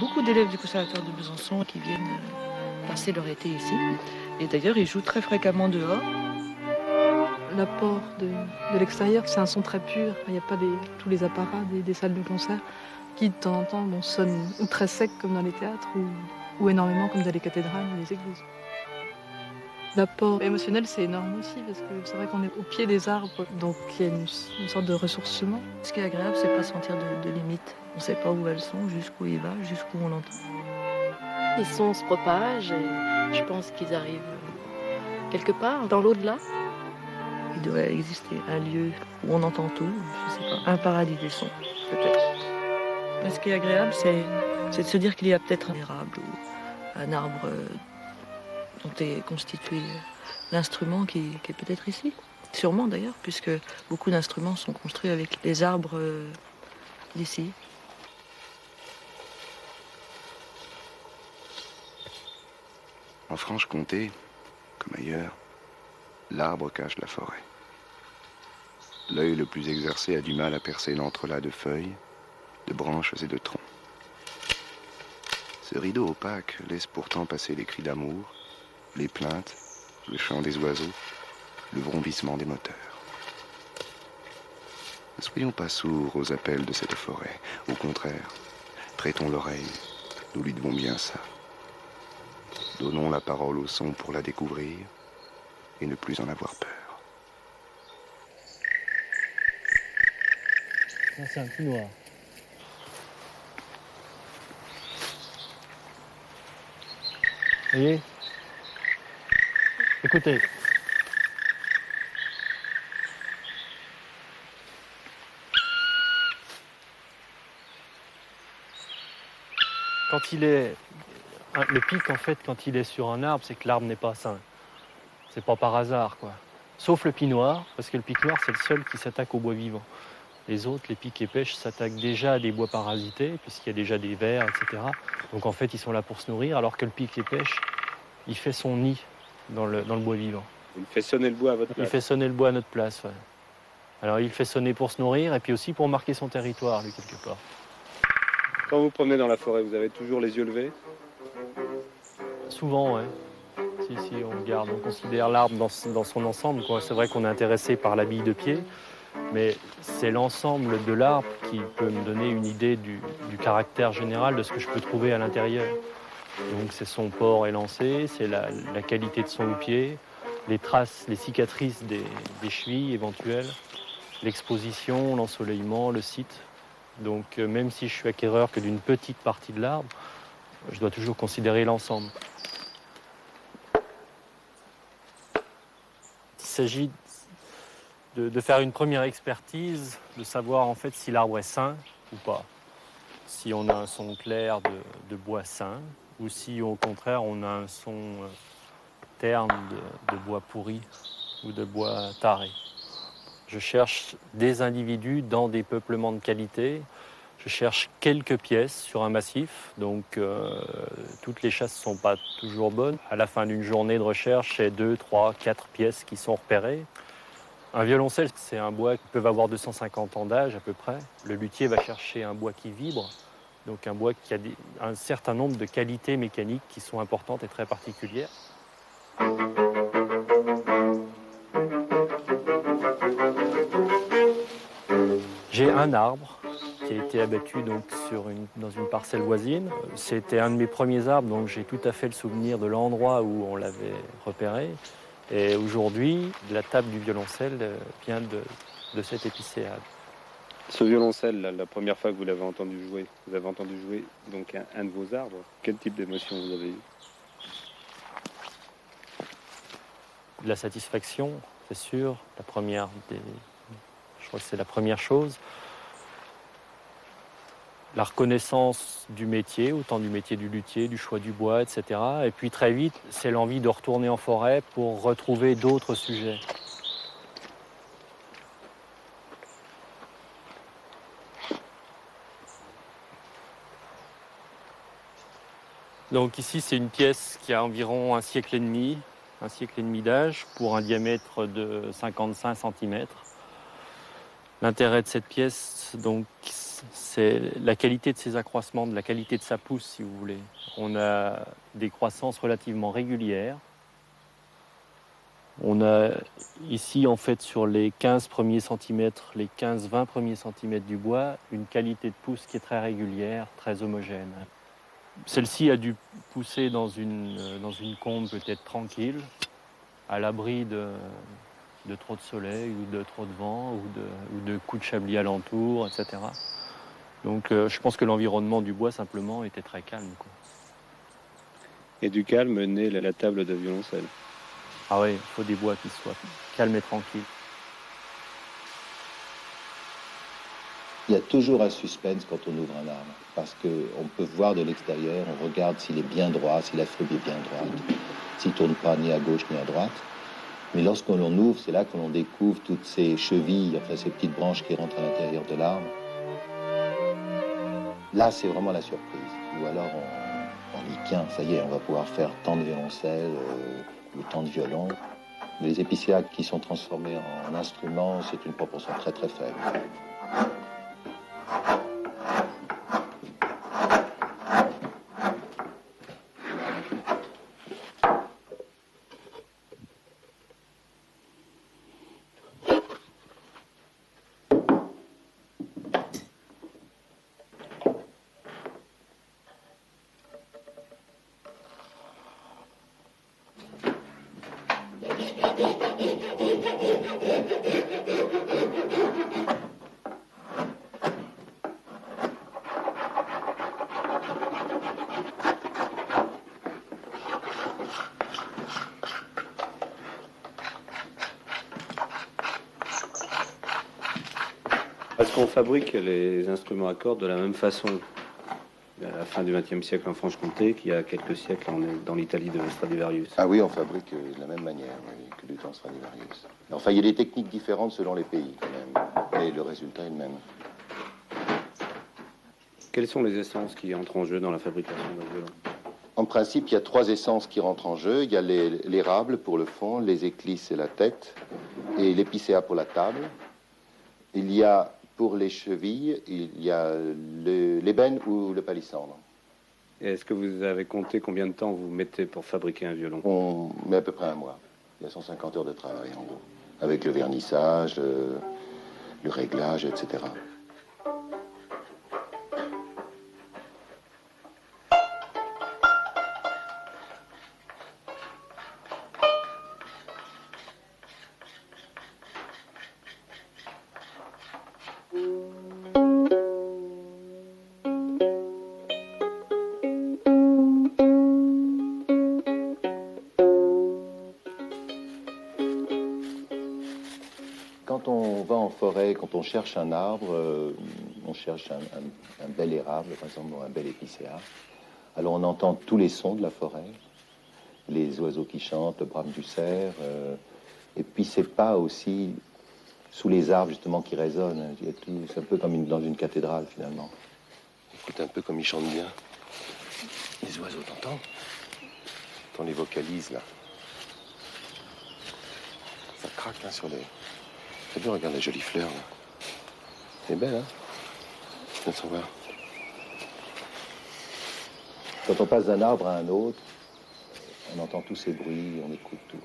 beaucoup d'élèves du conservatoire de Besançon qui viennent passer leur été ici. Et d'ailleurs, ils jouent très fréquemment dehors. L'apport de l'extérieur, c'est un son très pur. Il n'y a pas tous les apparats des salles de concert qui, de temps en temps, sonnent ou très secs comme dans les théâtres ou énormément comme dans les cathédrales ou les églises. L'apport émotionnel, c'est énorme aussi parce que c'est vrai qu'on est au pied des arbres, donc il y a une sorte de ressourcement. Ce qui est agréable, c'est pas sentir de limites. On ne sait pas où elles sont, jusqu'où il va, jusqu'où on l'entend. Les sons se propagent et je pense qu'ils arrivent quelque part dans l'au-delà. Il doit exister un lieu où on entend tout, je sais pas, un paradis des sons, peut-être. Mais ce qui est agréable, c'est de se dire qu'il y a peut-être un érable ou un arbre dont est constitué l'instrument qui est peut-être ici. Sûrement d'ailleurs, puisque beaucoup d'instruments sont construits avec les arbres d'ici. En Franche-Comté, comme ailleurs, l'arbre cache la forêt. L'œil le plus exercé a du mal à percer l'entrelac de feuilles, de branches et de troncs. Ce rideau opaque laisse pourtant passer les cris d'amour, les plaintes, le chant des oiseaux, le vrombissement des moteurs. Ne soyons pas sourds aux appels de cette forêt. Au contraire, prêtons l'oreille, nous lui devons bien ça. Donnons la parole au son pour la découvrir et ne plus en avoir peur. C'est un petit noir. Vous voyez ? Écoutez. Quand il est... Le pic, en fait, quand il est sur un arbre, c'est que l'arbre n'est pas sain. C'est pas par hasard, quoi. Sauf le pic noir, parce que le pic noir, c'est le seul qui s'attaque aux bois vivants. Les autres, les pics et pêches, s'attaquent déjà à des bois parasités, puisqu'il y a déjà des vers, etc. Donc en fait, ils sont là pour se nourrir, alors que le pic et pêche, il fait son nid dans le bois vivant. Il fait sonner le bois à votre place. Il fait sonner le bois à notre place, ouais. Alors il fait sonner pour se nourrir, et puis aussi pour marquer son territoire, lui, quelque part. Quand vous promenez dans la forêt, vous avez toujours les yeux levés? Souvent, ouais. Si, on regarde, on considère l'arbre dans son ensemble, quoi. C'est vrai qu'on est intéressé par la bille de pied, mais c'est l'ensemble de l'arbre qui peut me donner une idée du caractère général de ce que je peux trouver à l'intérieur. Donc c'est son port élancé, c'est la qualité de son pied, les traces, les cicatrices des chevilles éventuelles, l'exposition, l'ensoleillement, le site. Donc même si je suis acquéreur que d'une petite partie de l'arbre, je dois toujours considérer l'ensemble. Il s'agit de faire une première expertise, de savoir en fait si l'arbre est sain ou pas. Si on a un son clair de bois sain, ou si au contraire on a un son terne de bois pourri ou de bois taré. Je cherche des individus dans des peuplements de qualité. Je cherche quelques pièces sur un massif, donc toutes les chasses ne sont pas toujours bonnes. À la fin d'une journée de recherche, c'est 2, 3, 4 pièces qui sont repérées. Un violoncelle, c'est un bois qui peut avoir 250 ans d'âge à peu près. Le luthier va chercher un bois qui vibre, donc un bois qui a un certain nombre de qualités mécaniques qui sont importantes et très particulières. J'ai un arbre qui a été abattu donc dans une parcelle voisine. C'était un de mes premiers arbres, donc j'ai tout à fait le souvenir de l'endroit où on l'avait repéré. Et aujourd'hui, la table du violoncelle vient de cette épicéade. Ce violoncelle, là, la première fois que vous l'avez entendu jouer donc un de vos arbres. Quel type d'émotion vous avez eu? De la satisfaction, c'est sûr. Je crois que c'est la première chose. La reconnaissance du métier, autant du métier du luthier, du choix du bois, etc. Et puis très vite, c'est l'envie de retourner en forêt pour retrouver d'autres sujets. Donc ici, c'est une pièce qui a environ un siècle et demi d'âge, pour un diamètre de 55 cm. L'intérêt de cette pièce, donc, c'est la qualité de ses accroissements, de la qualité de sa pousse, si vous voulez. On a des croissances relativement régulières. On a ici, en fait, sur les 15 premiers centimètres, les 15-20 premiers centimètres du bois, une qualité de pousse qui est très régulière, très homogène. Celle-ci a dû pousser dans une combe peut-être tranquille, à l'abri de trop de soleil ou de trop de vent ou de coups de chablis alentour, etc. Donc je pense que l'environnement du bois simplement était très calme, quoi. Et du calme naît la table de violoncelle. Ah oui, il faut des bois qui soient calmes et tranquilles. Il y a toujours un suspense quand on ouvre un arbre, parce qu'on peut voir de l'extérieur, on regarde s'il est bien droit, si la feuille est bien droite, s'il ne tourne pas ni à gauche ni à droite. Mais lorsqu'on l'on ouvre, c'est là que l'on découvre toutes ces chevilles, enfin ces petites branches qui rentrent à l'intérieur de l'arbre. Là, c'est vraiment la surprise. Ou alors on dit, tiens, ça y est, on va pouvoir faire tant de violoncelles ou tant de violons. Les épicéas qui sont transformés en instruments, c'est une proportion très très faible. Est-ce qu'on fabrique les instruments à cordes de la même façon à la fin du XXe siècle en Franche-Comté qu'il y a quelques siècles dans l'Italie de Stradivarius? Ah oui, on fabrique de la même manière oui, que du temps Stradivarius. Enfin, il y a des techniques différentes selon les pays quand même, mais le résultat est le même. Quelles sont les essences qui entrent en jeu dans la fabrication d'un violon? En principe, il y a 3 essences qui rentrent en jeu. Il y a l'érable pour le fond, les éclisses et la tête, et l'épicéa pour la table. Il y a pour les chevilles, il y a l'ébène ou le palissandre. Et est-ce que vous avez compté combien de temps vous mettez pour fabriquer un violon? On met à peu près un mois. Il y a 150 heures de travail en gros, avec le vernissage, le réglage, etc. Quand on va en forêt, quand on cherche un arbre, on cherche un bel érable, par exemple, ou un bel épicéa. Alors on entend tous les sons de la forêt, les oiseaux qui chantent, le brame du cerf, et puis c'est pas aussi sous les arbres justement qui résonnent. C'est un peu comme dans une cathédrale finalement. Écoute un peu comme ils chantent bien. Les oiseaux, t'entends? On les vocalise là. Ça craque hein, sur les... C'est bien, regarde la jolie fleur là. C'est belle, hein? Viens s'en voir. Quand on passe d'un arbre à un autre, on entend tous ces bruits, on écoute tout.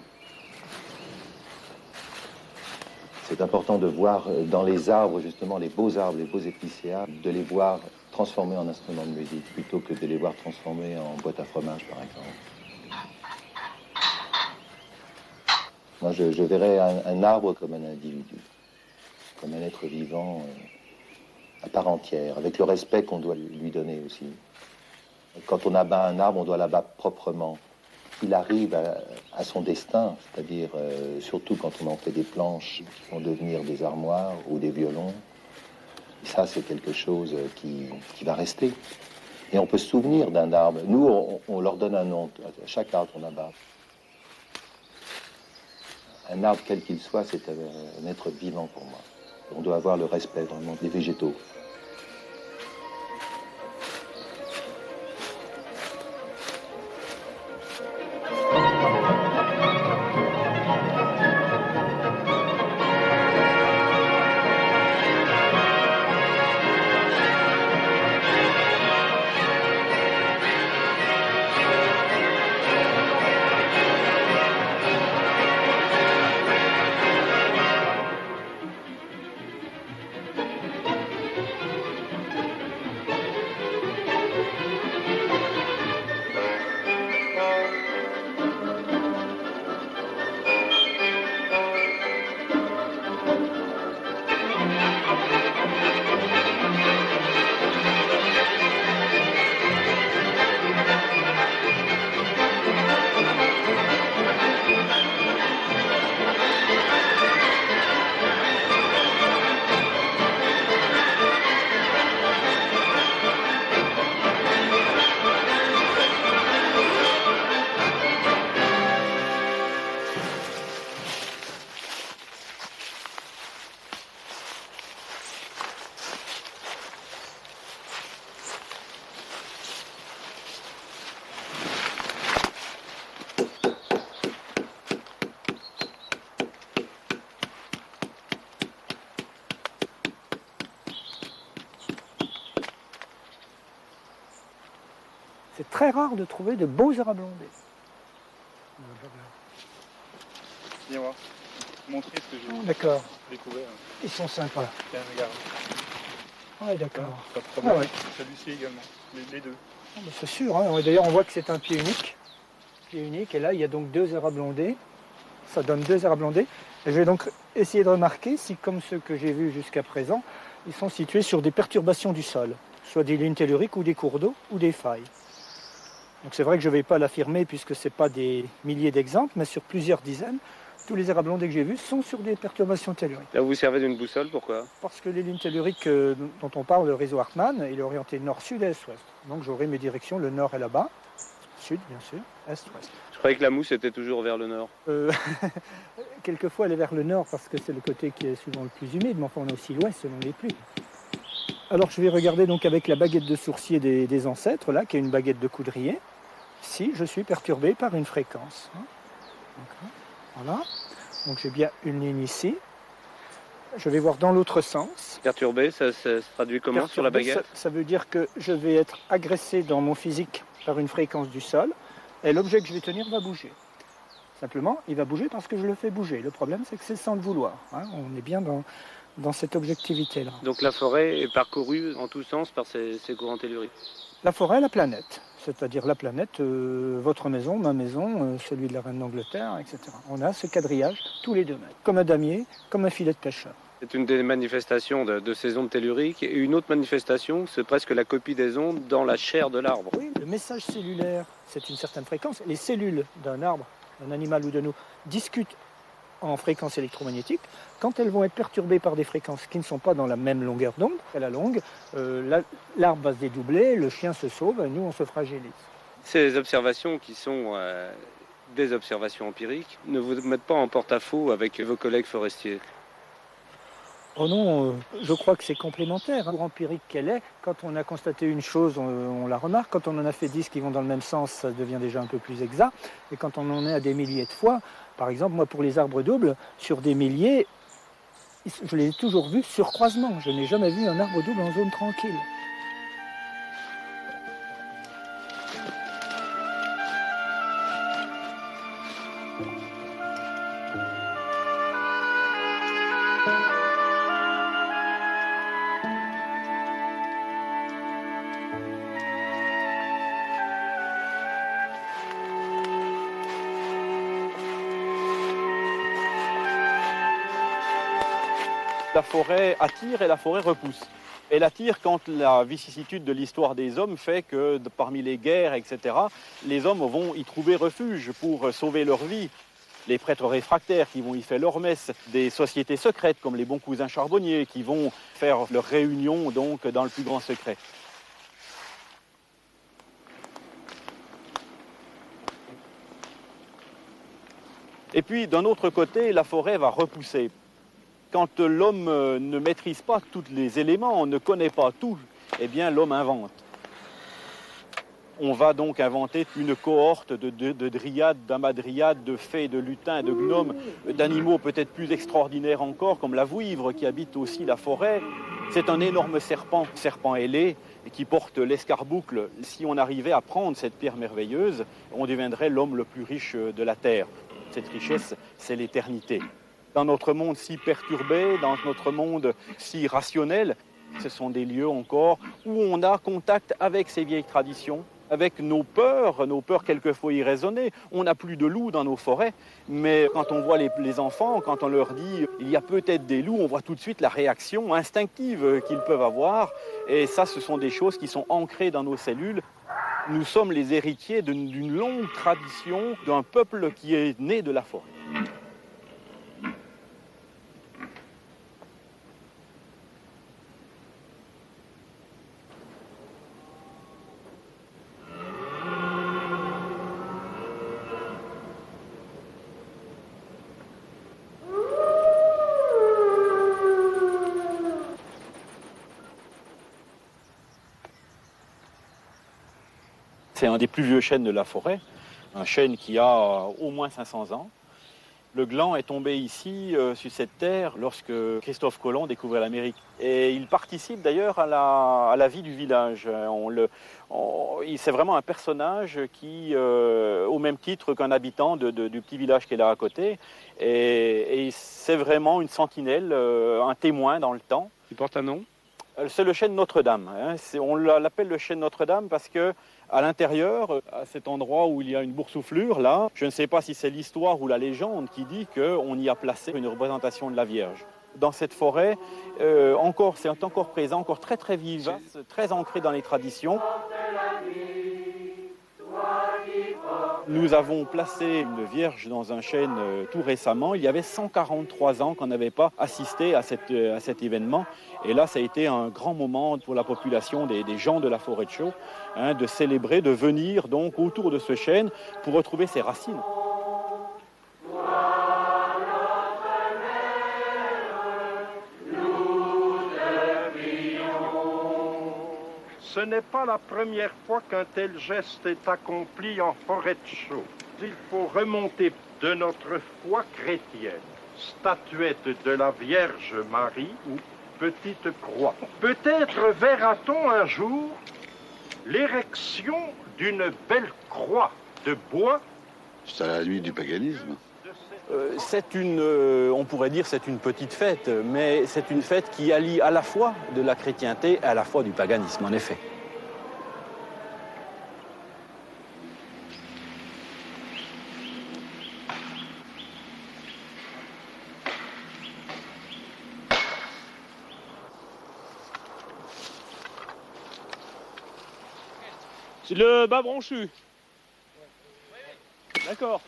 C'est important de voir dans les arbres, justement, les beaux arbres, les beaux épicéas, de les voir transformés en instruments de musique, plutôt que de les voir transformés en boîte à fromage, par exemple. Moi, je verrais un arbre comme un individu, comme un être vivant à part entière, avec le respect qu'on doit lui donner aussi. Quand on abat un arbre, on doit l'abattre proprement. Il arrive à son destin, c'est-à-dire surtout quand on en fait des planches qui vont devenir des armoires ou des violons. Et ça, c'est quelque chose qui va rester. Et on peut se souvenir d'un arbre. Nous, on leur donne un nom à chaque arbre qu'on abat. Un arbre, quel qu'il soit, c'est un être vivant pour moi. On doit avoir le respect vraiment des végétaux. C'est très rare de trouver de beaux érables ondés. Viens voir. Montrer ce que j'ai D'accord. découvert. Ils sont sympas. Tiens, regarde. Ouais, d'accord. Pas de problème. Ah ouais. Celui-ci également. Les deux. Ah, bah, c'est sûr. Hein. D'ailleurs, on voit que c'est un pied unique. Pied unique. Et là, il y a donc 2 érables ondés. Ça donne 2 érables ondés. Et je vais donc essayer de remarquer si, comme ceux que j'ai vus jusqu'à présent, ils sont situés sur des perturbations du sol, soit des lignes telluriques ou des cours d'eau ou des failles. Donc c'est vrai que je ne vais pas l'affirmer puisque ce n'est pas des milliers d'exemples, mais sur plusieurs dizaines, tous les érables ondés que j'ai vus sont sur des perturbations telluriques. Là, vous vous servez d'une boussole, pourquoi? Parce que les lignes telluriques dont on parle, le réseau Hartmann, il est orienté nord, sud, est, ouest. Donc j'aurai mes directions, le nord est là-bas, sud bien sûr, est, ouest. Je croyais que la mousse était toujours vers le nord. Quelquefois elle est vers le nord parce que c'est le côté qui est souvent le plus humide, mais enfin on a aussi l'ouest selon les pluies. Alors je vais regarder donc avec la baguette de sourcier des ancêtres, là, qui est une baguette de coudrier, si je suis perturbé par une fréquence. Voilà. Donc j'ai bien une ligne ici. Je vais voir dans l'autre sens. Perturbé, ça se traduit comment sur la baguette? Ça veut dire que je vais être agressé dans mon physique par une fréquence du sol et l'objet que je vais tenir va bouger. Simplement, il va bouger parce que je le fais bouger. Le problème, c'est que c'est sans le vouloir. Hein. On est bien dans cette objectivité-là. Donc la forêt est parcourue en tous sens par ces courants telluriques. La forêt, la planète. C'est-à-dire la planète, votre maison, ma maison, celui de la reine d'Angleterre, etc. On a ce quadrillage tous les 2 mètres, comme un damier, comme un filet de pêcheur. C'est une des manifestations de ces ondes telluriques. Et une autre manifestation, c'est presque la copie des ondes dans la chair de l'arbre. Oui, le message cellulaire, c'est une certaine fréquence. Les cellules d'un arbre, d'un animal ou de nous discutent en fréquence électromagnétique. Quand elles vont être perturbées par des fréquences qui ne sont pas dans la même longueur d'onde, à la longue, l'arbre va se dédoubler, le chien se sauve, et nous on se fragilise. Ces observations qui sont des observations empiriques ne vous mettent pas en porte-à-faux avec vos collègues forestiers? Oh non, je crois que c'est complémentaire. Pour empirique qu'elle est, quand on a constaté une chose, on la remarque. Quand on en a fait 10 qui vont dans le même sens, ça devient déjà un peu plus exact. Et quand on en est à des milliers de fois, par exemple, moi pour les arbres doubles, sur des milliers, je les ai toujours vus sur croisement. Je n'ai jamais vu un arbre double en zone tranquille. La forêt attire et la forêt repousse. Elle attire quand la vicissitude de l'histoire des hommes fait que parmi les guerres, etc., les hommes vont y trouver refuge pour sauver leur vie. Les prêtres réfractaires qui vont y faire leur messe, des sociétés secrètes comme les bons cousins charbonniers qui vont faire leur réunion donc dans le plus grand secret. Et puis d'un autre côté, la forêt va repousser. Quand l'homme ne maîtrise pas tous les éléments, ne connaît pas tout, eh bien l'homme invente. On va donc inventer une cohorte de dryades, d'amadryades, de fées, de lutins, de gnomes, d'animaux peut-être plus extraordinaires encore, comme la vouivre qui habite aussi la forêt. C'est un énorme serpent ailé, qui porte l'escarboucle. Si on arrivait à prendre cette pierre merveilleuse, on deviendrait l'homme le plus riche de la Terre. Cette richesse, c'est l'éternité. Dans notre monde si perturbé, dans notre monde si rationnel, ce sont des lieux encore où on a contact avec ces vieilles traditions, avec nos peurs quelquefois irraisonnées. On n'a plus de loups dans nos forêts, mais quand on voit les enfants, quand on leur dit il y a peut-être des loups, on voit tout de suite la réaction instinctive qu'ils peuvent avoir. Et ça, ce sont des choses qui sont ancrées dans nos cellules. Nous sommes les héritiers d'une longue tradition d'un peuple qui est né de la forêt. C'est un des plus vieux chênes de la forêt, un chêne qui a au moins 500 ans Le gland est tombé ici, sur cette terre, lorsque Christophe Colomb découvrait l'Amérique. Et il participe d'ailleurs à la vie du village. C'est vraiment un personnage qui, au même titre qu'un habitant du petit village qui est là à côté, et c'est vraiment une sentinelle, un témoin dans le temps. Il porte un nom ? C'est le chêne Notre-Dame. On l'appelle le chêne Notre-Dame parce que à l'intérieur, à cet endroit où il y a une boursouflure, là, je ne sais pas si c'est l'histoire ou la légende qui dit qu'on y a placé une représentation de la Vierge. Dans cette forêt, c'est encore présent, encore très très vivace, très ancré dans les traditions. Nous avons placé une Vierge dans un chêne tout récemment. Il y avait 143 ans qu'on n'avait pas assisté à cet événement. Et là, ça a été un grand moment pour la population des gens de la forêt de Chaux, de célébrer, de venir donc autour de ce chêne pour retrouver ses racines. Ce n'est pas la première fois qu'un tel geste est accompli en forêt de Chaux. Il faut remonter de notre foi chrétienne, statuette de la Vierge Marie ou petite croix. Peut-être verra-t-on un jour l'érection d'une belle croix de bois. C'est à la limite du paganisme. On pourrait dire c'est une petite fête, mais c'est une fête qui allie à la fois de la chrétienté et à la fois du paganisme, en effet. C'est le bas branchu. D'accord.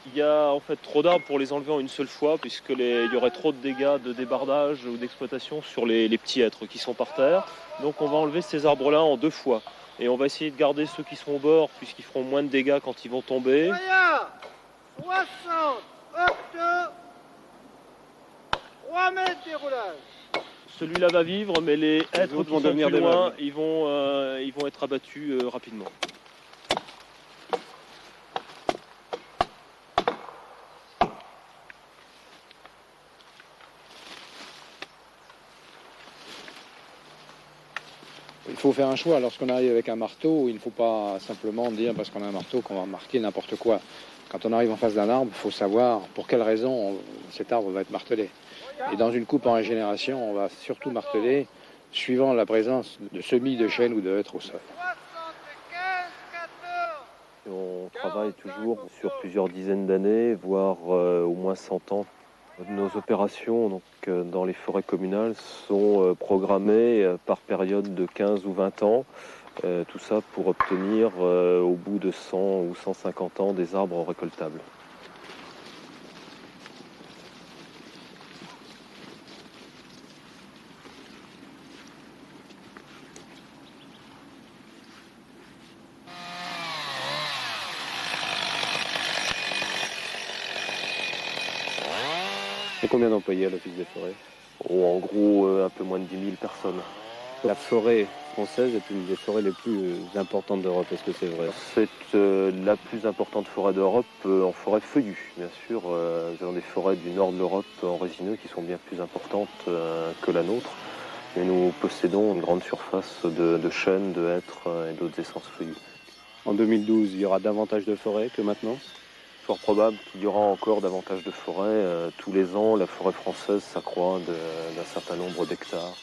Il y a en fait trop d'arbres pour les enlever en une seule fois, puisqu'il y aurait trop de dégâts de débardage ou d'exploitation sur les petits êtres qui sont par terre. Donc on va enlever ces arbres-là en 2 fois. Et on va essayer de garder ceux qui sont au bord, puisqu'ils feront moins de dégâts quand ils vont tomber. 60, octo, 3 mètres déroulage. Celui-là va vivre, mais les êtres autres qui vont sont devenir plus des loin, meubles. ils vont être abattus rapidement. Il faut faire un choix. Lorsqu'on arrive avec un marteau, il ne faut pas simplement dire parce qu'on a un marteau qu'on va marquer n'importe quoi. Quand on arrive en face d'un arbre, il faut savoir pour quelle raison cet arbre va être martelé. Et dans une coupe en régénération, on va surtout marteler suivant la présence de semis de chêne ou de hêtre au sol. On travaille toujours sur plusieurs dizaines d'années, voire au moins 100 ans. Nos opérations donc, dans les forêts communales sont programmées par période de 15 ou 20 ans. Tout ça pour obtenir au bout de 100 ou 150 ans des arbres récoltables. Et combien d'employés à l'Office des forêts ? En gros, un peu moins de 10 000 personnes. La forêt française est une des forêts les plus importantes d'Europe, est-ce que c'est vrai ? C'est la plus importante forêt d'Europe en forêt feuillue, bien sûr. Nous avons des forêts du nord de l'Europe en résineux qui sont bien plus importantes que la nôtre. Mais nous possédons une grande surface de chênes, de hêtres et d'autres essences feuillues. En 2012, il y aura davantage de forêts que maintenant ? Fort probable qu'il y aura encore davantage de forêts. Tous les ans, la forêt française s'accroît d'un certain nombre d'hectares.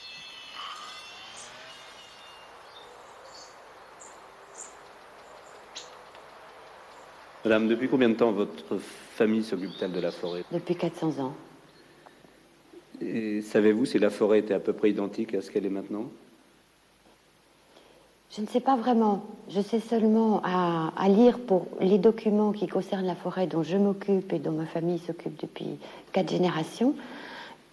Madame, depuis combien de temps votre famille s'occupe-t-elle de la forêt ? Depuis 400 ans. Et savez-vous si la forêt était à peu près identique à ce qu'elle est maintenant ? Je ne sais pas vraiment. Je sais seulement à lire pour les documents qui concernent la forêt dont je m'occupe et dont ma famille s'occupe depuis 4 générations,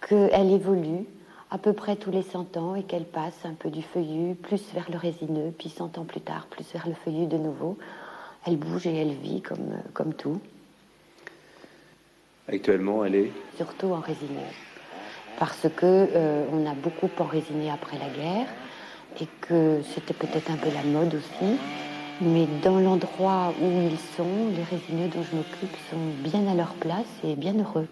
qu'elle évolue à peu près tous les 100 ans et qu'elle passe un peu du feuillu, plus vers le résineux, puis 100 ans plus tard, plus vers le feuillu de nouveau. Elle bouge et elle vit comme tout. Actuellement, elle est ? Surtout en résineux. Parce que on a beaucoup enrésiné après la guerre et que c'était peut-être un peu la mode aussi. Mais dans l'endroit où ils sont, les résineux dont je m'occupe sont bien à leur place et bien heureux.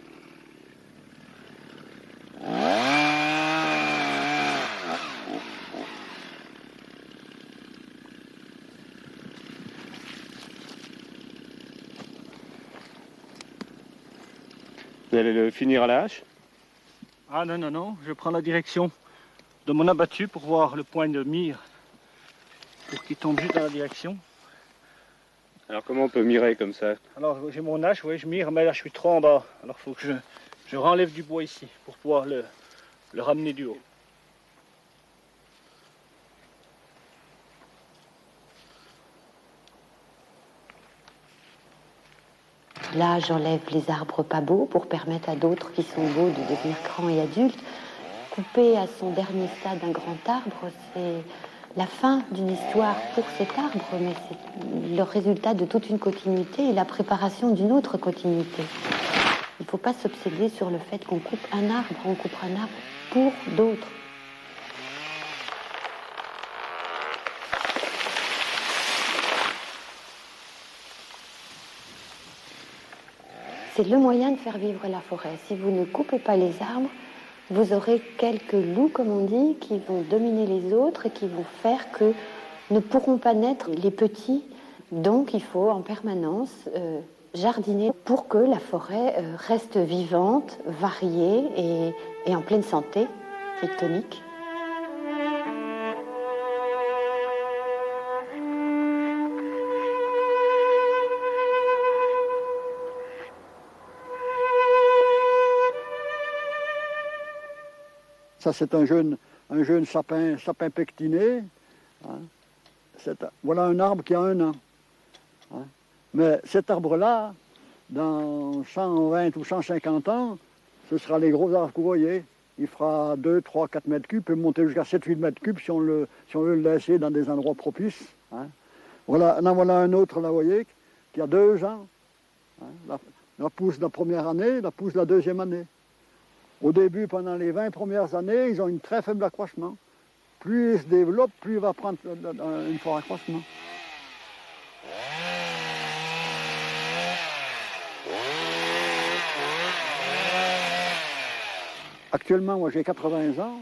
Vous allez le finir à la hache? Ah non, non, non, je prends la direction de mon abattu pour voir le point de mire, pour qu'il tombe juste dans la direction. Alors comment on peut mirer comme ça? Alors j'ai mon hache, oui, je mire, mais là je suis trop en bas. Alors il faut que je renlève du bois ici pour pouvoir le ramener du haut. Là, j'enlève les arbres pas beaux pour permettre à d'autres qui sont beaux de devenir grands et adultes. Couper à son dernier stade un grand arbre, c'est la fin d'une histoire pour cet arbre, mais c'est le résultat de toute une continuité et la préparation d'une autre continuité. Il ne faut pas s'obséder sur le fait qu'on coupe un arbre, on coupe un arbre pour d'autres. C'est le moyen de faire vivre la forêt. Si vous ne coupez pas les arbres, vous aurez quelques loups, comme on dit, qui vont dominer les autres et qui vont faire que ne pourront pas naître les petits. Donc il faut en permanence jardiner pour que la forêt reste vivante, variée et en pleine santé. C'est tonique. Ça, c'est un jeune sapin pectiné. Hein. Voilà un arbre qui a 1 an. Hein. Mais cet arbre-là, dans 120 ou 150 ans, ce sera les gros arbres que vous voyez. Il fera 2, 3, 4 mètres cubes, peut monter jusqu'à 7, 8 mètres cubes si on veut le laisser dans des endroits propices. Hein. Voilà un autre, là, vous voyez, qui a 2 ans. Hein. La pousse de la première année, la pousse de la deuxième année. Au début, pendant les 20 premières années, ils ont un très faible accroissement. Plus ils se développent, plus il va prendre un fort accroissement. Actuellement, moi j'ai 80 ans.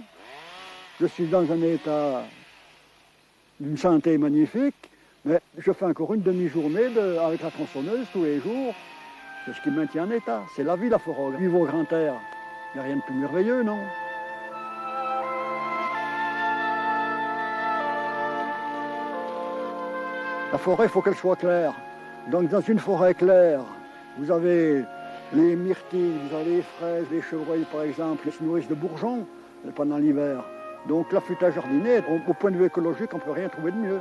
Je suis dans un état d'une santé magnifique, mais je fais encore une demi-journée avec la tronçonneuse tous les jours. C'est ce qui me maintient en état. C'est la vie, la forêt. Vivre au grand air. Il n'y a rien de plus merveilleux, non? La forêt, il faut qu'elle soit claire. Donc dans une forêt claire, vous avez les myrtilles, vous avez les fraises, les chevreuils par exemple, qui se nourrissent de bourgeons pendant l'hiver. Donc l'affûtage jardinier, au point de vue écologique, on ne peut rien trouver de mieux.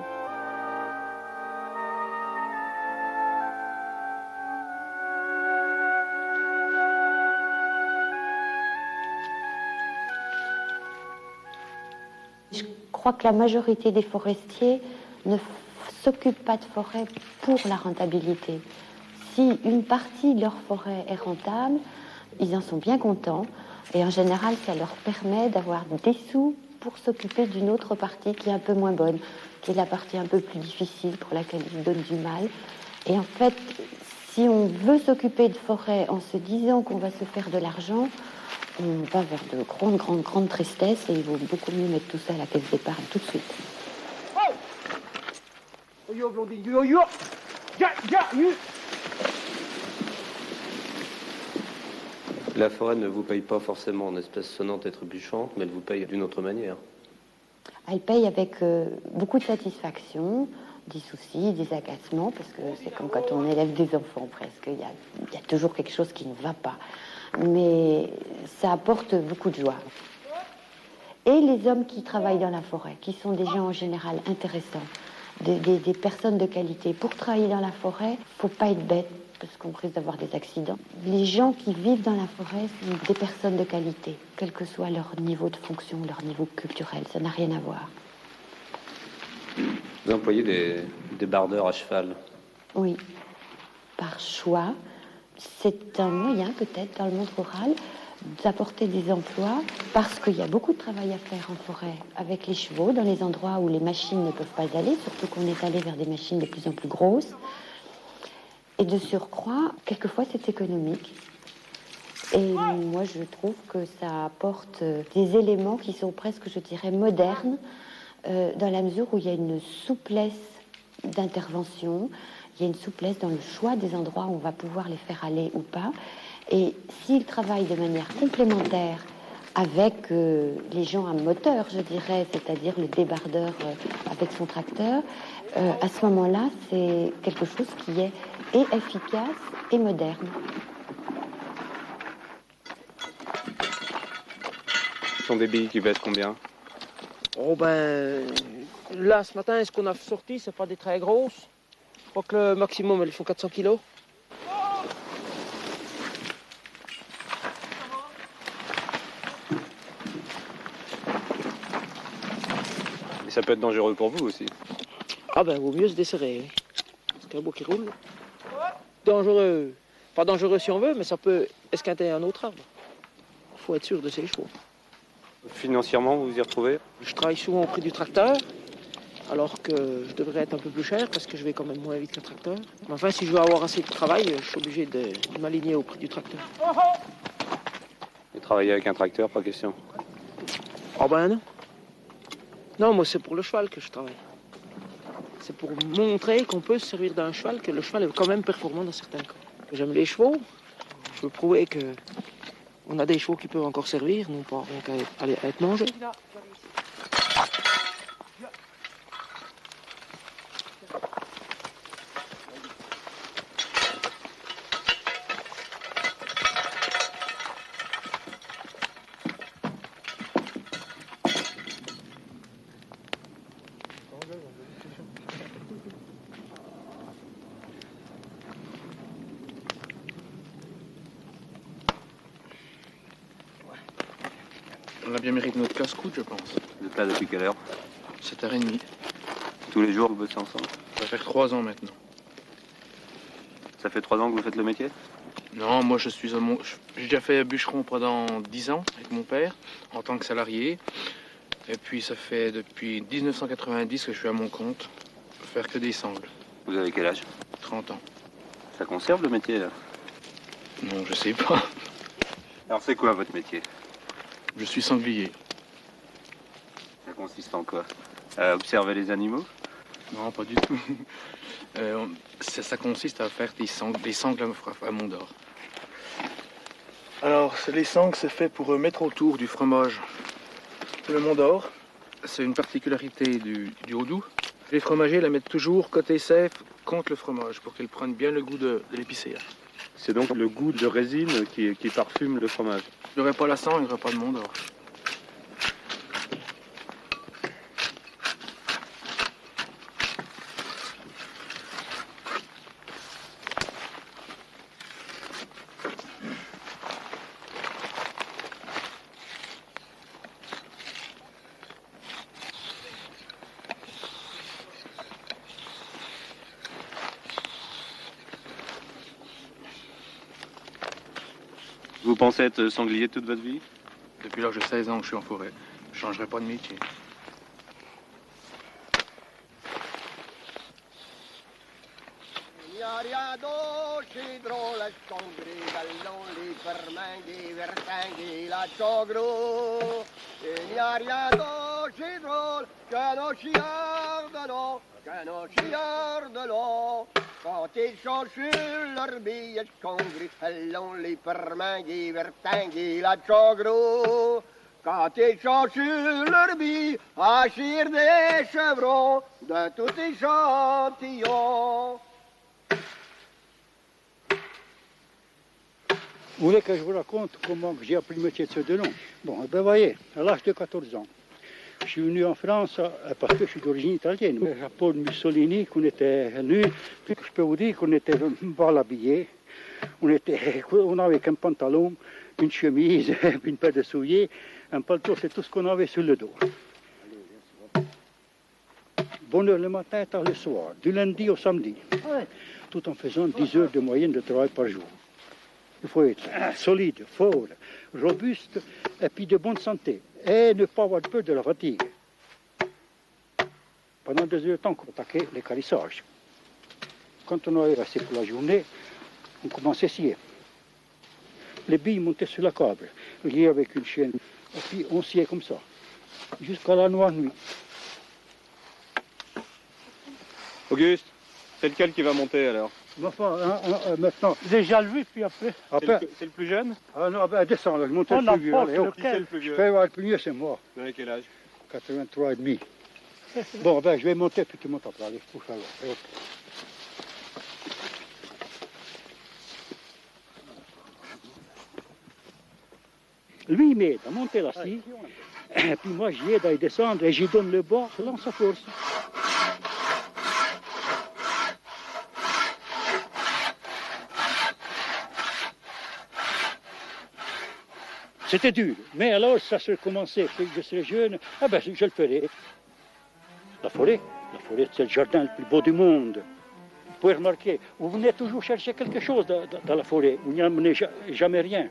Je crois que la majorité des forestiers ne s'occupent pas de forêt pour la rentabilité. Si une partie de leur forêt est rentable, ils en sont bien contents. Et en général, ça leur permet d'avoir des sous pour s'occuper d'une autre partie qui est un peu moins bonne, qui est la partie un peu plus difficile, pour laquelle ils donnent du mal. Et en fait, si on veut s'occuper de forêt en se disant qu'on va se faire de l'argent, on va vers de grandes tristesses et il vaut beaucoup mieux mettre tout ça à la caisse d'épargne tout de suite. La forêt ne vous paye pas forcément en espèces sonnantes et trébuchantes, mais elle vous paye d'une autre manière. Elle paye avec beaucoup de satisfaction, des soucis, des agacements, parce que c'est comme quand on élève des enfants presque. Il y a toujours quelque chose qui ne va pas. Mais ça apporte beaucoup de joie. Et les hommes qui travaillent dans la forêt, qui sont des gens en général intéressants, des personnes de qualité. Pour travailler dans la forêt, il ne faut pas être bête, parce qu'on risque d'avoir des accidents. Les gens qui vivent dans la forêt sont des personnes de qualité, quel que soit leur niveau de fonction, leur niveau culturel, ça n'a rien à voir. Vous employez des bardeurs à cheval? Oui, par choix. c'est un moyen peut-être dans le monde rural d'apporter des emplois parce qu'il y a beaucoup de travail à faire en forêt avec les chevaux dans les endroits où les machines ne peuvent pas aller, surtout qu'on est allé vers des machines de plus en plus grosses. Et de surcroît, quelquefois c'est économique. Et moi je trouve que ça apporte des éléments qui sont presque, je dirais, modernes, dans la mesure où il y a une souplesse d'intervention, il y a une souplesse dans le choix des endroits où on va pouvoir les faire aller ou pas. Et s'ils travaillent de manière complémentaire avec les gens à moteur, je dirais, c'est-à-dire le débardeur avec son tracteur, à ce moment-là, c'est quelque chose qui est et efficace et moderne. Ce sont des billes qui pèsent combien? Oh ben, là ce matin, ce qu'on a sorti, c'est pas des très grosses. Je crois que le maximum, elles font 400 kilos. Et ça peut être dangereux pour vous aussi. Ah ben, vaut mieux se desserrer, oui. Parce qu'un beau qui roule. Dangereux, pas dangereux si on veut, mais ça peut esquinter un autre arbre. Il faut être sûr de ses chevaux. Financièrement, vous vous y retrouvez? Je travaille souvent au prix du tracteur, alors que je devrais être un peu plus cher parce que je vais quand même moins vite qu'un tracteur. Mais enfin, si je veux avoir assez de travail, je suis obligé de m'aligner au prix du tracteur. Et travailler avec un tracteur, pas question. Oh ben non. Non, moi c'est pour le cheval que je travaille. C'est pour montrer qu'on peut se servir d'un cheval, que le cheval est quand même performant dans certains cas. J'aime les chevaux, je veux prouver que on a des chevaux qui peuvent encore servir, non pas qu'à être mangés. On a bien mérité notre casse-croûte, je pense. Vous êtes là depuis quelle heure? 7h30. Tous les jours, vous bossez ensemble? Ça va faire 3 ans maintenant. Ça fait 3 ans que vous faites le métier? Non, moi j'ai déjà fait bûcheron pendant 10 ans avec mon père, en tant que salarié. Et puis ça fait depuis 1990 que je suis à mon compte, faire que des sangles. Vous avez quel âge? 30 ans. Ça conserve le métier, là? Non, je sais pas. Alors c'est quoi votre métier? Je suis sanglier. Ça consiste en quoi? À observer les animaux? Non, pas du tout. Ça consiste à faire des sangles à Mont d'Or. Alors, les sangles, c'est fait pour mettre autour du fromage. Le Mont d'Or, c'est une particularité du Haut-Doubs. Les fromagers la mettent toujours côté sève contre le fromage pour qu'elle prenne bien le goût de l'épicéa. C'est donc le goût de résine qui parfume le fromage. Il n'y aurait pas la sangle, il n'y aurait pas de Mont d'Or. Vous pensez être sanglier toute votre vie? Depuis l'âge de 16 ans que je suis en forêt. Je ne changerai pas de métier. Quand ils sont sur leur billet congris, allons les permanguer, vertinguer la chogro. Quand ils sont sur leur billet, à chire des chevrons de tout échantillon. Vous voulez que je vous raconte comment j'ai appris le métier de saudelon? Bon, ben voyez, à l'âge de 14 ans, je suis venu en France parce que je suis d'origine italienne. À Paul Mussolini, qu'on était venus, puis je peux vous dire qu'on était mal habillés. On avait qu'un pantalon, une chemise, une paire de souliers, un paletot, c'est tout ce qu'on avait sur le dos. Bonne heure le matin, tard le soir, du lundi au samedi, tout en faisant 10 heures de moyenne de travail par jour. Il faut être solide, fort, robuste et puis de bonne santé. Et ne pas avoir peur de la fatigue. Pendant 2 heures de temps, on attaquait les calissages. Quand on avait resté pour la journée, on commençait à scier. Les billes montaient sur la câble, liées avec une chaîne. Et puis on sciait comme ça, jusqu'à la noire nuit. Auguste, c'est lequel qui va monter alors? Enfin, maintenant, déjà lui, puis après. C'est le plus jeune? Ah non, ben descends, là, je monte le plus vieux. Allez, Qui c'est le plus vieux? Je peux voir le plus vieux, c'est moi. Vous avez quel âge? 83 et demi. Bon, ben je vais monter, puis tu montes après. Allez, couche alors. Et hop. Lui, il m'aide à monter la scie, et puis moi, j'y aide à y descendre, et j'y donne le bord selon sa force. C'était dur, mais alors ça se commençait, que je serais jeune, ah ben je le ferai. La forêt, c'est le jardin le plus beau du monde. Vous pouvez remarquer, vous venez toujours chercher quelque chose dans la forêt, vous n'y amenez jamais rien.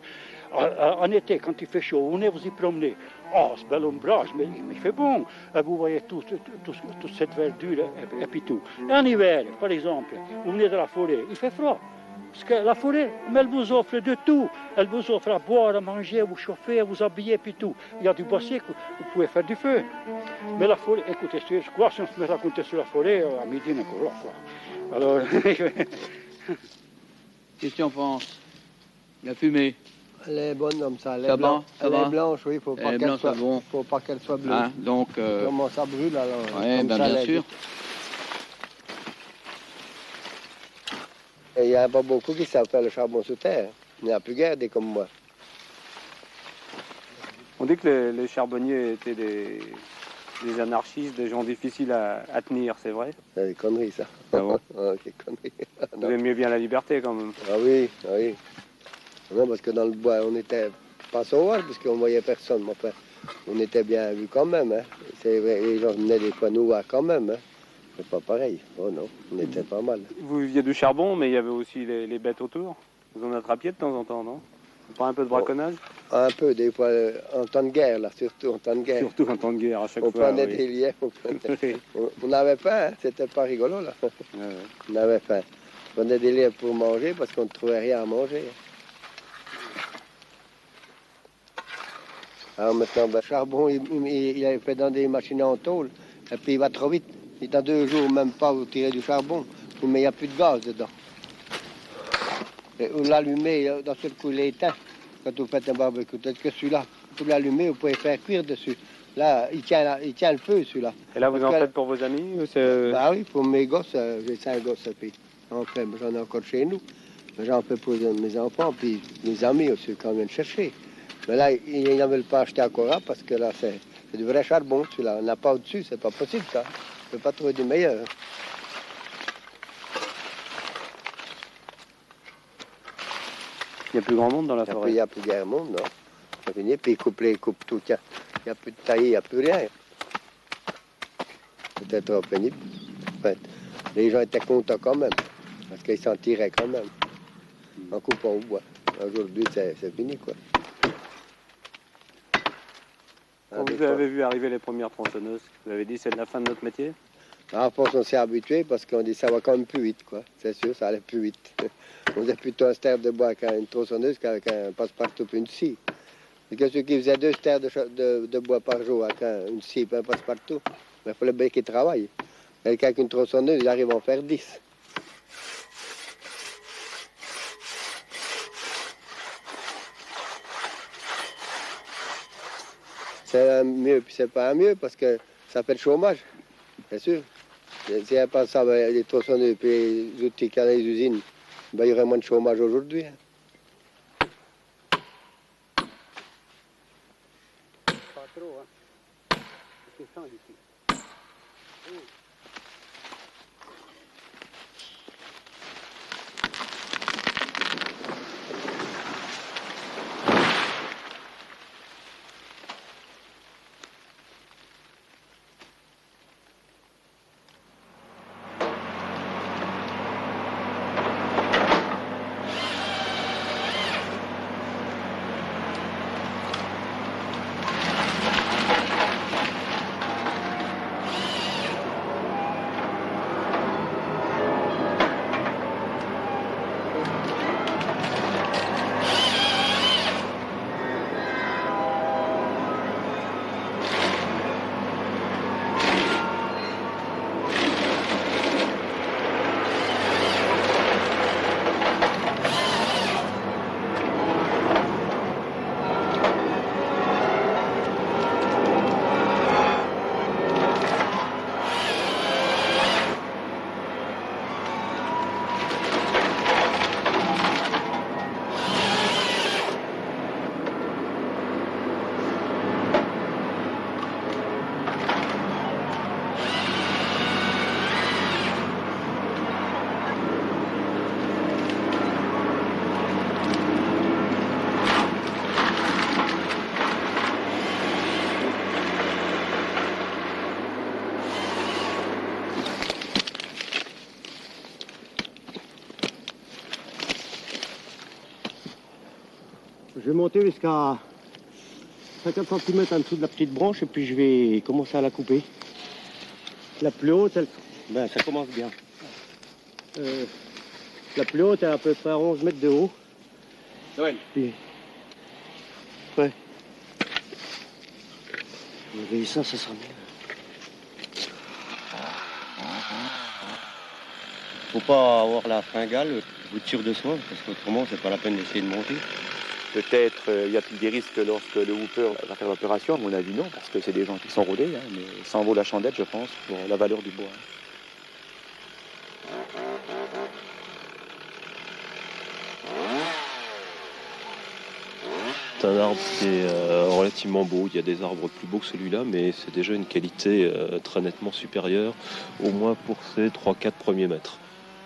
En été, quand il fait chaud, vous venez vous y promener. Oh, ce bel ombrage, mais il fait bon. Vous voyez toute cette verdure et puis tout. Et en hiver, par exemple, vous venez de la forêt, il fait froid. Parce que la forêt, mais elle vous offre de tout. Elle vous offre à boire, à manger, à vous chauffer, à vous habiller, puis tout. Il y a du bois sec, vous pouvez faire du feu. Mais la forêt, écoutez, je crois que si on se met à raconter sur la forêt, à midi, on est encore là, quoi. Alors... Qu'est-ce que tu en penses? La fumée? Elle est bonne comme ça. Elle Ça est blanche. va, ça Elle va. est blanche, oui. Faut pas qu'elle soit, bon. faut pas qu'elle soit bleue. Hein, donc... Comment ça brûle alors? Oui, comme ben, ça, bien elle est- sûr. Et il n'y en a pas beaucoup qui savent faire le charbon sous terre. Il n'y en a plus guère des comme moi. On dit que les charbonniers étaient des anarchistes, des gens difficiles à tenir, c'est vrai? C'est des conneries, ça. Ah bon? Ah, des conneries. Vous aimiez bien la liberté quand même? Ah oui, ah oui. Non, parce que dans le bois, on était pas sauvage, parce qu'on ne voyait personne. Mais enfin, on était bien vus quand même. Hein. C'est vrai, les gens venaient des fois nous voir quand même. Hein. C'est pas pareil. Oh non, on était pas mal. Vous viviez du charbon, mais il y avait aussi les bêtes autour. Vous en attrapiez de temps en temps, non? Pas un peu de braconnage? Un peu, des fois, en temps de guerre, là, surtout en temps de guerre. Surtout en temps de guerre, à chaque on fois. Prenait oui. des lièvres, on avait faim, hein, c'était pas rigolo, là. On avait faim. On prenait des lièvres pour manger parce qu'on ne trouvait rien à manger. Alors maintenant, le charbon, il est fait dans des machines en tôle, et puis il va trop vite. Et dans 2 jours, même pas, vous tirez du charbon, mais il n'y a plus de gaz dedans. Et vous l'allumez, d'un seul coup, il est éteint. Quand vous faites un barbecue, peut-être que celui-là, vous l'allumez, vous pouvez faire cuire dessus. Là, il tient le feu, celui-là. Et là, vous Parce en que- faites pour vos amis ou Bah oui, pour mes gosses, j'ai 5 gosses, et puis j'en ai encore chez nous. Mais j'en fais pour mes enfants, puis mes amis aussi, quand viennent chercher. Mais là, ils n'en veulent pas acheter à Cora parce que là, c'est du vrai charbon, celui-là. On n'a pas au-dessus, c'est pas possible, ça. On ne peut pas trouver du meilleur. Il n'y a plus grand monde dans la forêt. Il n'y a plus guère monde, non. C'est fini, puis ils coupent tout. Il n'y a plus de taillé, il n'y a plus rien. C'était trop pénible. Enfin, les gens étaient contents quand même, parce qu'ils s'en tiraient quand même, en coupant au bois. Aujourd'hui, c'est fini, quoi. Quand vous avez vu arriver les premières tronçonneuses, vous avez dit c'est la fin de notre métier? En force, on s'est habitué parce qu'on dit ça va quand même plus vite, quoi. C'est sûr, ça allait plus vite. On faisait plutôt un stère de bois avec une tronçonneuse qu'avec un passe-partout puis une scie. Et que ceux qui faisaient 2 stères de bois par jour avec une scie et un passe-partout, il fallait bien qu'ils travaillent. Quelqu'un avec une tronçonneuse, il arrive à en faire 10. C'est un mieux, puis c'est pas un mieux parce que ça fait le chômage, c'est sûr. S'il n'y a pas ça, ben, les tronçonneuses et les outils qu'il y a dans les usines, ben, il y aurait moins de chômage aujourd'hui. Hein. Pas trop, hein. C'est ça, ici. vais monter jusqu'à 50 cm en dessous de la petite branche et puis je vais commencer à la couper. La plus haute, ben, ça commence bien. La plus haute est à peu près à 11 mètres de haut. Noël. Puis, ouais. Et ça sera bien. Faut pas avoir la fringale, vous tirez de soi, parce qu'autrement, c'est pas la peine d'essayer de monter. Peut-être y a-t-il des risques lorsque le hooper va faire l'opération? À mon avis, non, parce que c'est des gens qui sont rodés, hein, mais ça en vaut la chandelle, je pense, pour la valeur du bois. C'est un arbre qui est relativement beau. Il y a des arbres plus beaux que celui-là, mais c'est déjà une qualité très nettement supérieure, au moins pour ces 3-4 premiers mètres.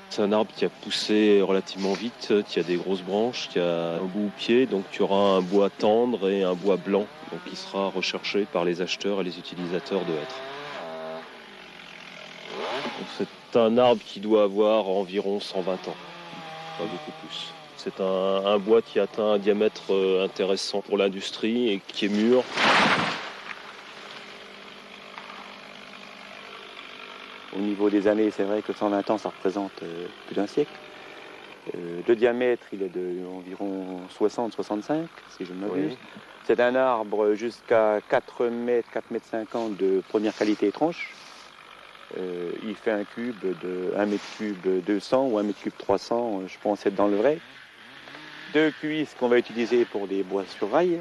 C'est un arbre qui a poussé relativement vite, qui a des grosses branches, qui a un bout au pied, donc tu auras un bois tendre et un bois blanc, donc qui sera recherché par les acheteurs et les utilisateurs de hêtres. Donc c'est un arbre qui doit avoir environ 120 ans, pas beaucoup plus. C'est un bois qui atteint un diamètre intéressant pour l'industrie et qui est mûr. Au niveau des années, c'est vrai que 120 ans, ça représente plus d'un siècle. Le diamètre, il est d'environ 60-65, si je ne m'abuse. Oui. C'est un arbre jusqu'à 4 mètres, 4 mètres 50 de première qualité tranche. Il fait un cube de 1 mètre cube 200 ou 1 mètre cube 300, je pense être dans le vrai. 2 cuisses qu'on va utiliser pour des bois sur rail.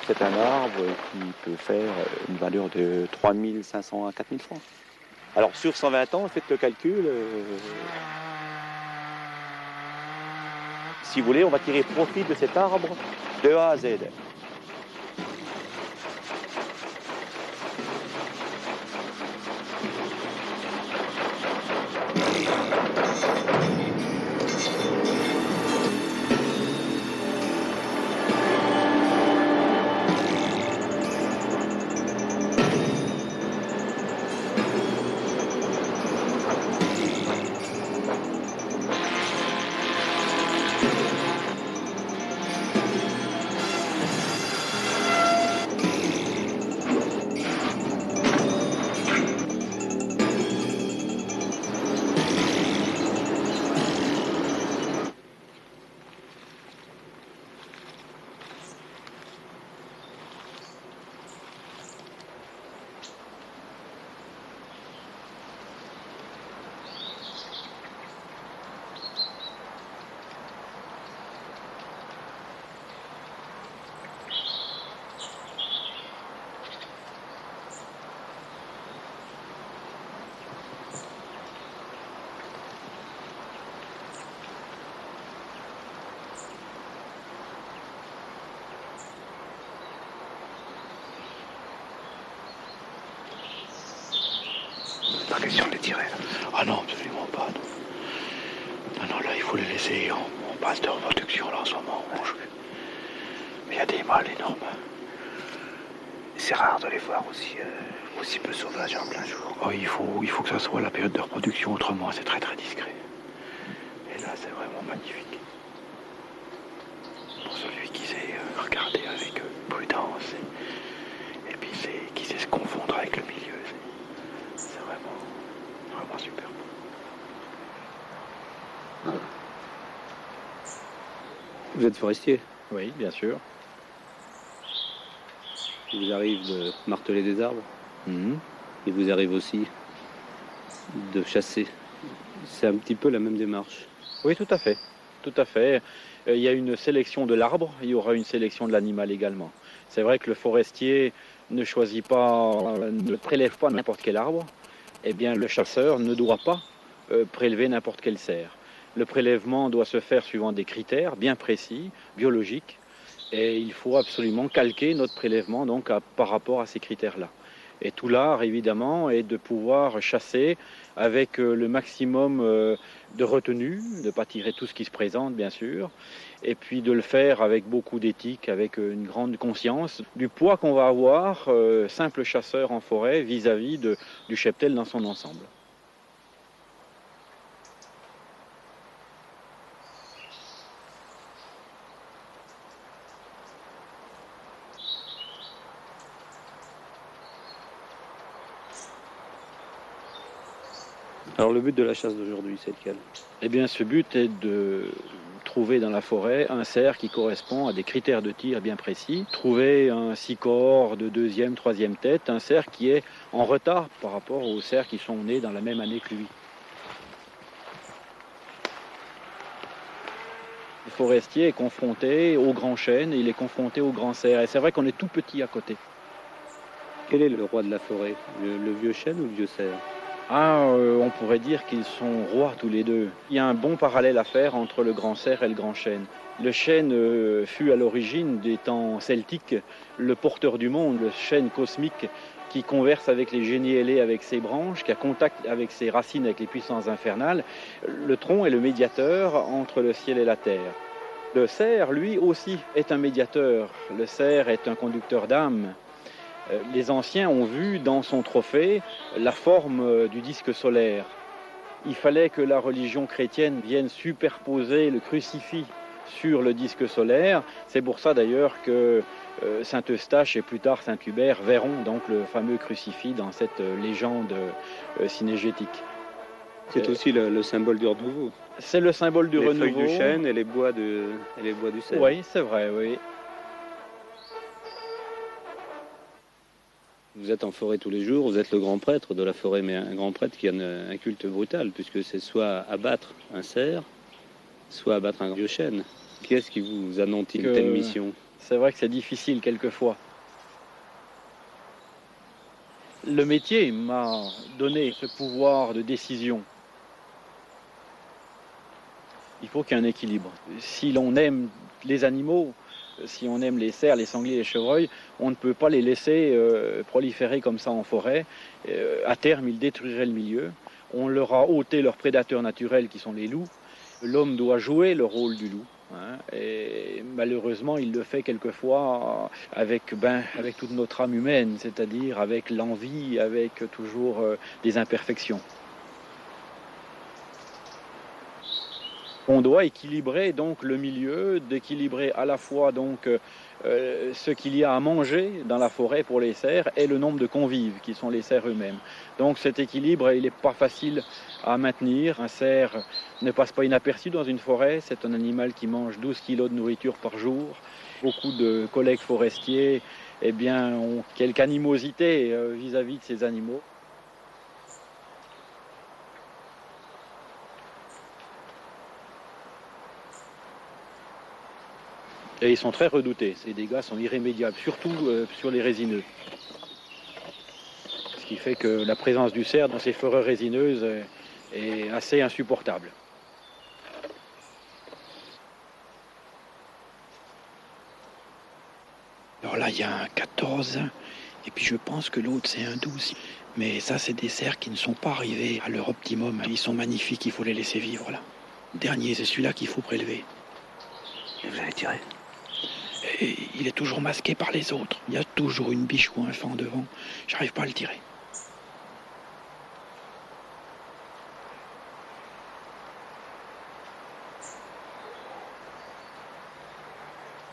C'est un arbre qui peut faire une valeur de 3 500 à 4 000 francs. Alors sur 120 ans, faites le calcul. Si vous voulez, on va tirer profit de cet arbre de A à Z. Pas question de les tirer. Ah non, absolument pas. Non, non, là, il faut les laisser en base de reproduction, là, en ce moment. Mais il y a des mâles énormes. C'est rare de les voir aussi peu sauvages en plein jour. Oh, il faut que ça soit la période de reproduction, autrement, c'est très très discret. Et là, c'est vraiment magnifique. Pour celui qui sait regarder avec prudence et puis qui sait se confondre avec le milieu. C'est vraiment superbe. Vous êtes forestier? Oui, bien sûr. Il vous arrive de marteler des arbres? Il vous arrive aussi de chasser? C'est un petit peu la même démarche. Oui, tout à fait. Tout à fait. Il y a une sélection de l'arbre, il y aura une sélection de l'animal également. C'est vrai que le forestier ne choisit pas, ne prélève pas n'importe quel arbre. Eh bien, le chasseur ne doit pas prélever n'importe quelle serre. Le prélèvement doit se faire suivant des critères bien précis, biologiques, et il faut absolument calquer notre prélèvement donc par rapport à ces critères-là. Et tout l'art, évidemment, est de pouvoir chasser avec le maximum de retenue, de ne pas tirer tout ce qui se présente, bien sûr, et puis de le faire avec beaucoup d'éthique, avec une grande conscience du poids qu'on va avoir, simple chasseur en forêt, vis-à-vis du cheptel dans son ensemble. Alors le but de la chasse d'aujourd'hui, c'est lequel? Eh bien, ce but est de trouver dans la forêt un cerf qui correspond à des critères de tir bien précis. Trouver un sicor de 2e, 3e tête, un cerf qui est en retard par rapport aux cerfs qui sont nés dans la même année que lui. Le forestier est confronté au grand chêne et il est confronté au grand cerf. Et c'est vrai qu'on est tout petit à côté. Quel est le roi de la forêt? Le vieux chêne ou le vieux cerf? On pourrait dire qu'ils sont rois tous les deux. Il y a un bon parallèle à faire entre le grand cerf et le grand chêne. Le chêne fut à l'origine des temps celtiques le porteur du monde, le chêne cosmique qui converse avec les génies ailés, avec ses branches, qui a contact avec ses racines, avec les puissances infernales. Le tronc est le médiateur entre le ciel et la terre. Le cerf, lui aussi, est un médiateur. Le cerf est un conducteur d'âme. Les anciens ont vu dans son trophée la forme du disque solaire. Il fallait que la religion chrétienne vienne superposer le crucifix sur le disque solaire. C'est pour ça d'ailleurs que Saint Eustache et plus tard Saint Hubert verront donc le fameux crucifix dans cette légende synégétique. C'est aussi le symbole du renouveau. C'est le symbole du renouveau. Les feuilles du chêne et les bois du cerf. Oui, c'est vrai, oui. Vous êtes en forêt tous les jours, vous êtes le grand prêtre de la forêt, mais un grand prêtre qui a un culte brutal, puisque c'est soit abattre un cerf, soit abattre un vieux chêne. Qui est-ce qui vous annonce une telle mission? C'est vrai que c'est difficile quelquefois. Le métier m'a donné ce pouvoir de décision. Il faut qu'il y ait un équilibre. Si l'on aime les animaux, si on aime les cerfs, les sangliers, les chevreuils, on ne peut pas les laisser proliférer comme ça en forêt. À terme, ils détruiraient le milieu. On leur a ôté leurs prédateurs naturels qui sont les loups. L'homme doit jouer le rôle du loup. Et malheureusement, il le fait quelquefois avec toute notre âme humaine, c'est-à-dire avec l'envie, avec toujours des imperfections. On doit équilibrer donc le milieu, d'équilibrer à la fois donc ce qu'il y a à manger dans la forêt pour les cerfs et le nombre de convives qui sont les cerfs eux-mêmes. Donc cet équilibre, il n'est pas facile à maintenir. Un cerf ne passe pas inaperçu dans une forêt. C'est un animal qui mange 12 kilos de nourriture par jour. Beaucoup de collègues forestiers ont quelque animosité vis-à-vis de ces animaux. Et ils sont très redoutés, ces dégâts sont irrémédiables, surtout sur les résineux. Ce qui fait que la présence du cerf dans ces forêts résineuses est assez insupportable. Alors là, il y a un 14, et puis je pense que l'autre, c'est un 12. Mais ça, c'est des cerfs qui ne sont pas arrivés à leur optimum. Ils sont magnifiques, il faut les laisser vivre, là. Le dernier, c'est celui-là qu'il faut prélever. Et vous allez tirer? Et il est toujours masqué par les autres. Il y a toujours une biche ou un fan devant. J'arrive pas à le tirer.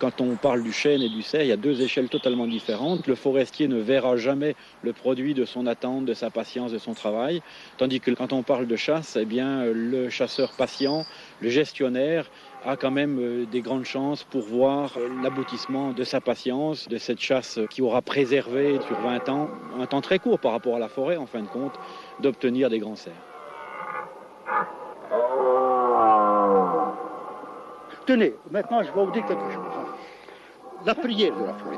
Quand on parle du chêne et du cerf, il y a deux échelles totalement différentes. Le forestier ne verra jamais le produit de son attente, de sa patience, de son travail. Tandis que quand on parle de chasse, le chasseur patient, le gestionnaire, a quand même des grandes chances pour voir l'aboutissement de sa patience, de cette chasse qui aura préservé sur 20 ans, un temps très court par rapport à la forêt en fin de compte, d'obtenir des grands cerfs. Tenez, maintenant je vais vous dire quelque chose. La prière de la forêt.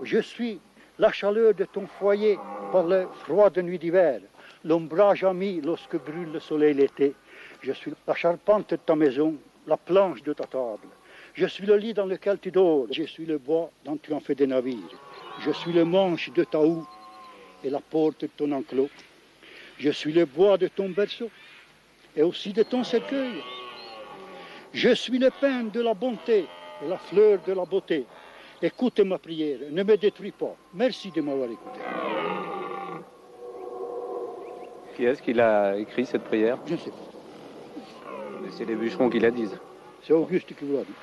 Je suis la chaleur de ton foyer par le froid de nuit d'hiver, l'ombrage ami lorsque brûle le soleil l'été. Je suis la charpente de ta maison, la planche de ta table. Je suis le lit dans lequel tu dors. Je suis le bois dont tu en fais des navires. Je suis le manche de ta houe et la porte de ton enclos. Je suis le bois de ton berceau et aussi de ton cercueil. Je suis le pain de la bonté et la fleur de la beauté. Écoute ma prière, ne me détruis pas. Merci de m'avoir écouté. Qui est-ce qui l'a écrit cette prière? Je ne sais pas. C'est les bûcherons qui la disent. C'est Auguste qui vous l'a dit.